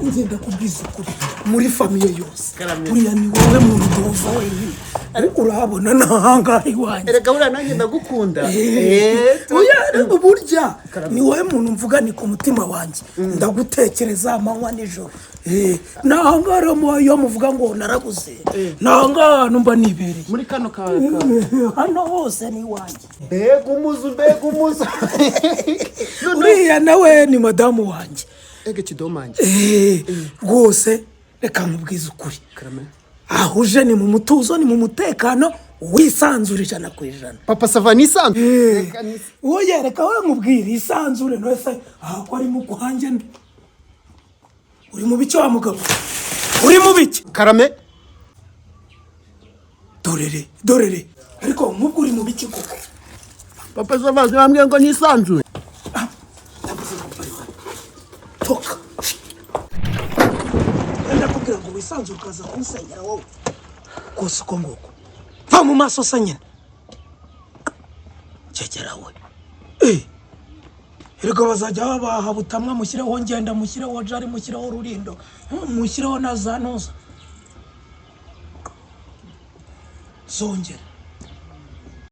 ngenda kubwiza ukuri muri famiye yose uriya ni wowe muntu duva wenyine ariko urabona nahangahe iwanjye erega uriya nanjye ndagukunda burya ni wowe muntu mvuga ni ku mutima wanjye ndagutekereza amanywa nijoro nahangahe rero iyo muvuga ngo narabuze nahangahe numva nibereye muri kano hano hose ni iwanjye mbega umuzu uriya nawe ni madamu wanjye ege kidomanjye rwose reka nkubwize ukuri ahuje ni mu mutuzo ni mu mutekano wisanzure 100%. Papa sava nisanzure oya reka we nkubwire isanzure nose ko ari mu kuhanjye mbi uri mu bice wa mugabo uri mu bice karame dorere ariko nkubwo uri mu bice koko Papa sava zambye ngo nisanzure toka ndakubwira ngo wisanzure ukaza kunsenyera wowe kose uko nguko va mu maso sanyina cegera we erega bazajya babaha butamwa mushireho ngenda mushireho jari mushireho rurindo mushireho na zanuza zongera